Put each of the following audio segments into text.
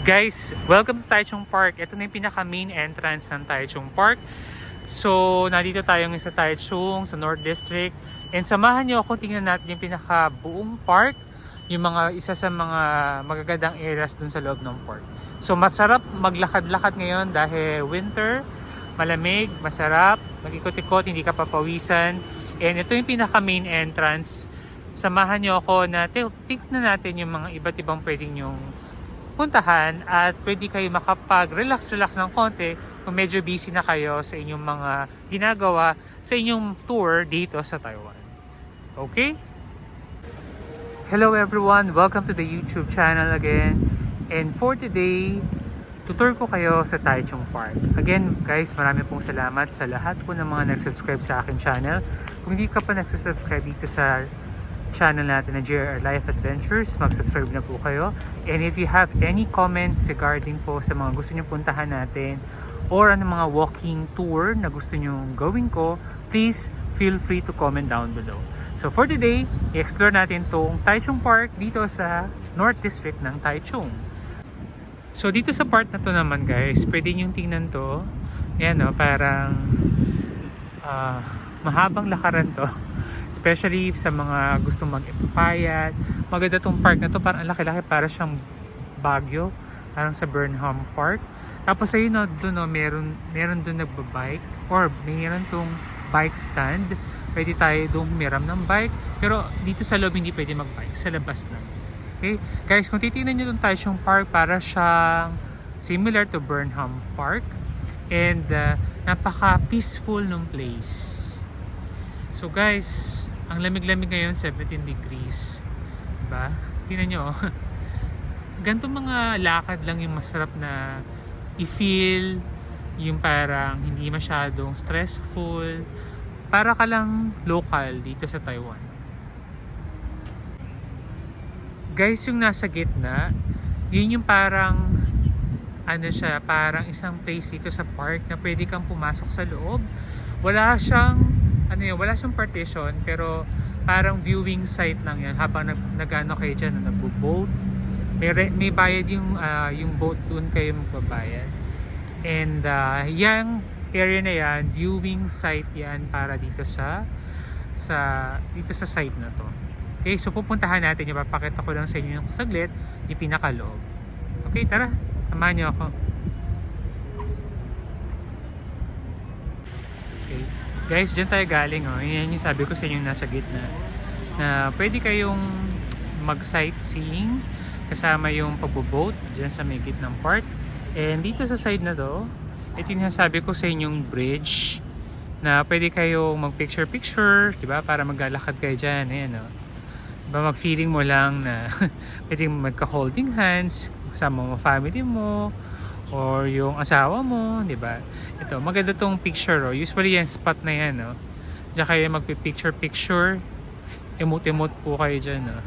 Guys, welcome to Taichung Park. Ito na yung pinaka main entrance ng Taichung Park. So, nandito tayo ngayon sa Taichung, sa North District. And samahan nyo ako, tingnan natin yung pinaka buong park. Yung mga isa sa mga magagandang areas dun sa loob ng park. So, masarap maglakad-lakad ngayon dahil winter, malamig, masarap, mag-ikot-ikot, hindi ka papawisan. And ito yung pinaka main entrance. Samahan nyo ako na tingnan natin yung mga iba't ibang pwedeng yung puntahan at pwede kayo makapag-relax ng konti kung medyo busy na kayo sa inyong mga ginagawa sa inyong tour dito sa Taiwan. Okay? Hello everyone! Welcome to the YouTube channel again. And for today, tutur ko kayo sa Taichung Park. Again guys, marami pong salamat sa lahat po ng mga nag-subscribe sa akin channel. Kung hindi ka pa nag-subscribe dito sa channel natin na JR Life Adventures, mag-subscribe na po kayo. And if you have any comments regarding po sa mga gusto nyo puntahan natin or ano mga walking tour na gusto nyo gawin ko, please feel free to comment down below. So for today, i-explore natin tong Taichung Park dito sa North District ng Taichung. So dito sa part na to naman guys, pwede nyo tingnan to. Yan o, parang mahabang lakaran to. Especially sa mga gusto mag-ipapayat. Maganda tong park na to, parang ang laki-laki, para siyang Baguio, parang sa Burnham Park. Tapos ayun no, doon no, meron doon nagbabike or meron tong bike stand. Pwede tayo doon humiram ng bike, pero dito sa loob hindi pwede mag-bike, sa labas lang. Okay? Guys, kung titingnan niyo tong Taichung Park, para siyang similar to Burnham Park and napaka-peaceful ng place. So guys, ang lamig-lamig ngayon, 17 degrees. Diba? Tingnan nyo. Ganito mga lakad lang yung masarap na i-feel. Yung parang hindi masyadong stressful. Para ka lang local dito sa Taiwan. Guys, yung nasa gitna, yun yung parang ano siya, parang isang place dito sa park na pwede kang pumasok sa loob. Wala siyang partition, pero parang viewing site lang yan habang nag-ano kayo dyan, nagbo-boat. May bayad yung boat, doon kayo magbabayad. And yung area na yan, viewing site yan para dito sa site na to. Okay, so pupuntahan natin, ipapakita ko lang sa inyo yung saglit, yung pinakaloob. Okay, tara, samahan niyo ako. Okay. Guys, dyan tayo galing. Oh. Yan yung sabi ko sa inyo nasa gitna. Na pwede kayong mag-sightseeing kasama yung pagbo-boat dyan sa may gitnang park. And dito sa side na to, ito yung sabi ko sa inyong bridge na pwede kayong mag-picture-picture, diba? Para maglalakad kayo dyan. Ayan, oh. Diba, mag-feeling mo lang na pwede magka-holding hands kasama mo family mo or yung asawa mo, di ba? Ito, maganda tong picture, oh. Usually yung spot na yan, oh. Diyan kayo magpi-picture, emote-emote po kayo dyan, oh.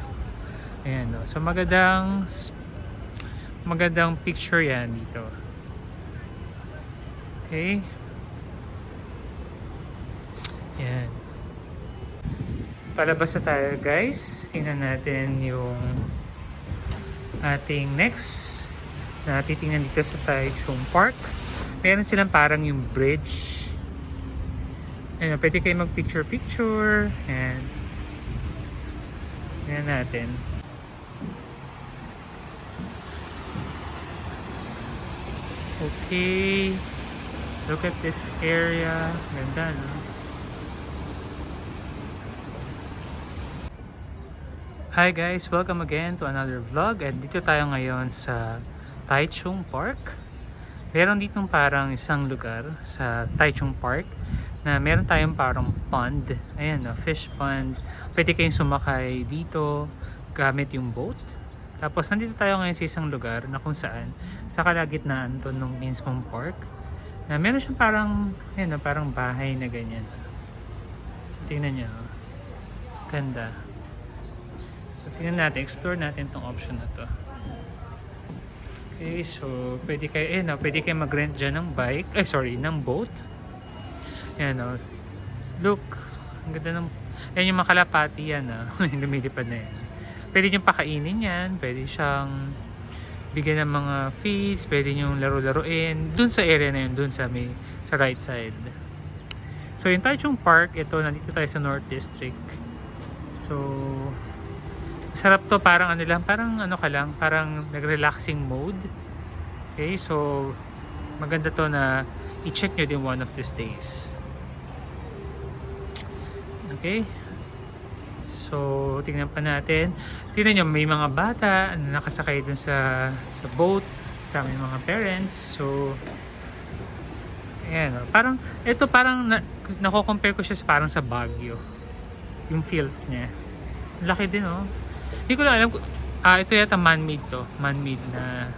Ayan, oh. So magandang picture yan dito. Okay. Yan. Palabas na tayo, guys. Tingnan natin yung ating next na titingnan dito sa Taichung Park. Meron silang parang yung bridge. Ayun, pwede kayo mag-picture. And yan natin. Okay. Look at this area. Ganda, no? Hi guys! Welcome again to another vlog. And dito tayo ngayon sa Taichung Park. Meron ditong parang isang lugar sa Taichung Park na meron tayong parang pond. Ayan, no, fish pond. Pwede kayong sumakay dito gamit yung boat. Tapos nandito tayo ngayon sa isang lugar na kung saan sa kalagitnaan to nung mismong park na meron siyang parang, ayan, no, parang bahay na ganyan. So, tingnan nyo. Ganda. So tingnan natin, explore natin tong option na to. Okay, so pwede kayo, pwede kayo mag-rent dyan ng bike, ng boat. Ayan, oh. Look, ang ganda ng, yan yung makalapati yan, lumilipad na yan. Pwede nyo pakainin yan, pwede siyang bigyan ng mga feeds, pwede nyo laro-laruin dun sa area na yun, dun sa right side. So yung Taichung Park, ito nandito tayo sa North District. So masarap to, parang ano lang, parang ano ka lang, parang nag-relaxing mode. Okay, so maganda to na i-check nyo din one of these days. Okay, so tingnan pa natin. Tingnan nyo, may mga bata na nakasakay dun sa boat sa aming mga parents. So ayan, parang ito, parang nako-compare ko siya parang sa Baguio, yung feels niya. Laki din, oh. Hindi ko lang alam kung ito yata man-made to, man-made na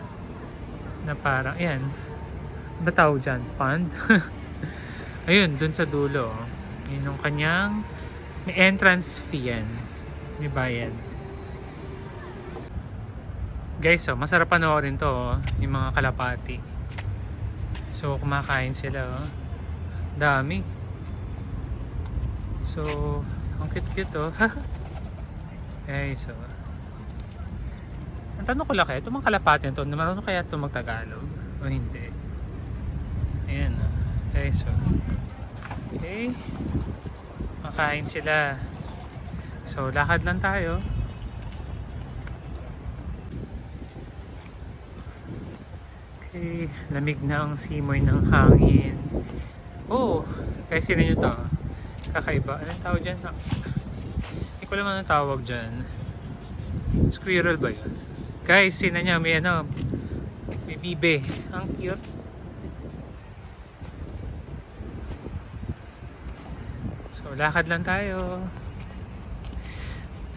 parang ayan, ba tawag dyan? Pond. Ayun, dun sa dulo, oh. Yun yung kanyang may entrance fee yan, may bayad. Guys, oh, masarap panoorin to, oh, yung mga kalapati. So kumakain sila, oh. Dami. So ang cute-cute, oh. Okay, so ang tanong ko lang kaya, itong mga kalapati to, marunong kaya ito magtagalog o hindi? Ayan, oh. Okay, so okay, makain sila. So lakad lang tayo. Okay, lamig na ang simoy ng hangin. Oh, kasi rin nyo to, kakaiba. Anong tawag dyan? Hindi ko alam anong tawag dyan. Squirrel ba yun? Guys, sina niya, may ano, may bibe. Ang cute. So lakad lang tayo.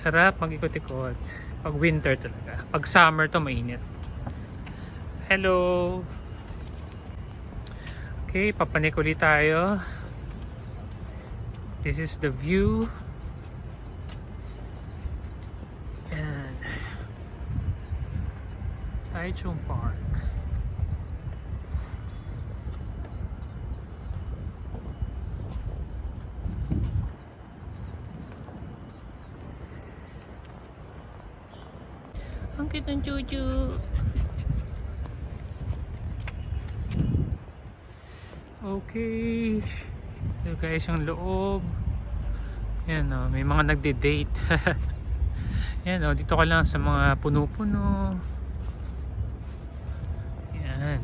Sarap mag-ikot-ikot pag winter talaga. Pag summer to mainit. Hello. Okay, papanik ulit tayo. This is the view. And Taichung Park. Ang cute ng chuchu. Okay. So guys, yung loob. Yan, oh, may mga nagde-date. Yan, oh, dito ka lang sa mga puno-puno. Yan.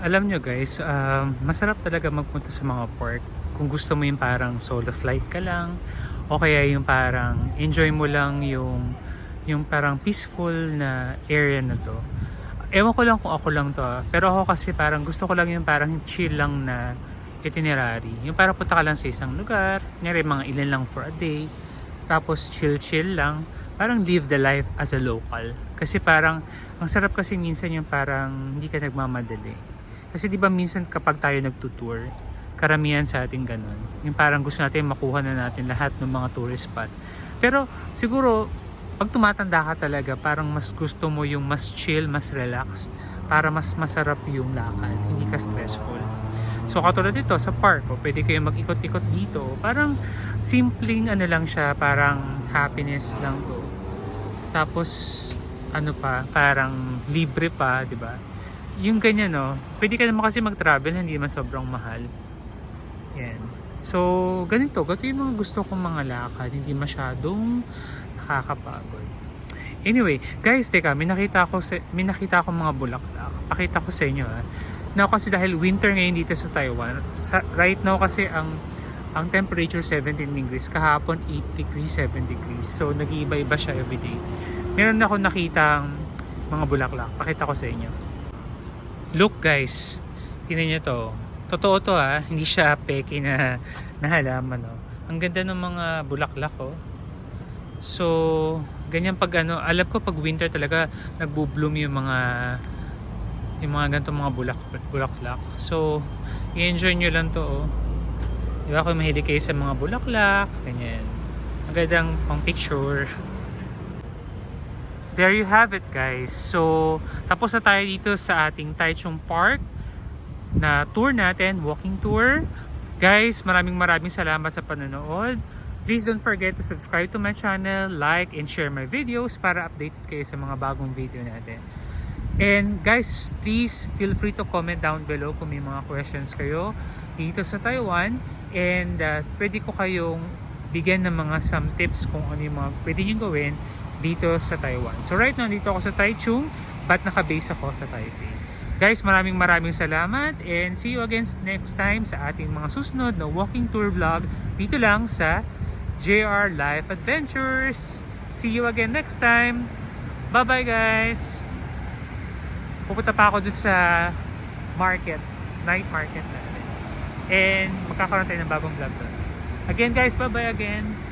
Alam nyo guys, masarap talaga magpunta sa mga park kung gusto mo yung parang solo flight ka lang, o kaya yung parang enjoy mo lang yung parang peaceful na area na to. Ewan ko lang kung ako lang to, pero ako kasi parang gusto ko lang yung parang chill lang na itinerary. Yung parang punta ka lang sa isang lugar, kunyari mga ilan lang for a day, tapos chill lang, parang live the life as a local. Kasi parang ang sarap kasi minsan yung parang hindi ka nagmamadali. Kasi di ba minsan kapag tayo nagtutour, karamihan sa ating ganun. Yung parang gusto natin makuha na natin lahat ng mga tourist spot. Pero siguro, pag tumatanda ka talaga, parang mas gusto mo yung mas chill, mas relax, para mas masarap yung lakad, hindi ka stressful. So katulad dito sa park, pwede kayo mag-ikot-ikot dito. Parang simpleng ano lang siya, parang happiness lang to. Tapos ano pa, parang libre pa, di ba? Yung ganyan, no, pwede ka naman kasi mag-travel, hindi man sobrang mahal. Yan. So, ganito yung mga gusto kong mga lakad, hindi masyadong nakakapagod. Anyway, guys, teka, may nakita ako mga bulaklak. Pakita ko sa inyo, ha. Now, kasi dahil winter ngayon dito sa Taiwan, right now kasi ang temperature 17 degrees, kahapon 8 degrees, 7 degrees. So, nag-iiba-iba siya everyday. Meron ako nakitang mga bulaklak. Pakita ko sa inyo. Look guys, tingnan nyo to. Totoo to ha, hindi siya peke na halaman. Oh. Ang ganda ng mga bulaklak oh. So, ganyan pag ano, alam ko pag winter talaga nagbo-bloom yung mga ganitong mga bulaklak. So, i-enjoy nyo lang to oh. Diba kung mahilig kayo sa mga bulaklak, ganyan. Ang gandang pang picture. There you have it guys. So, tapos na tayo dito sa ating Taichung Park na tour natin, walking tour. Guys, maraming salamat sa panonood. Please don't forget to subscribe to my channel, like, and share my videos para updated kayo sa mga bagong video natin. And guys, please feel free to comment down below kung may mga questions kayo dito sa Taiwan. And pwede ko kayong bigyan ng mga some tips kung ano yung mga pwede nyo gawin dito sa Taiwan. So right now, dito ako sa Taichung, but naka-base ako sa Taipei. Guys, maraming salamat and see you again next time sa ating mga susunod na walking tour vlog dito lang sa JR Life Adventures. See you again next time. Bye-bye guys. Pupunta pa ako dun sa market, night market natin. And magkakaroon tayo ng bagong vlog doon. Again guys, bye-bye again.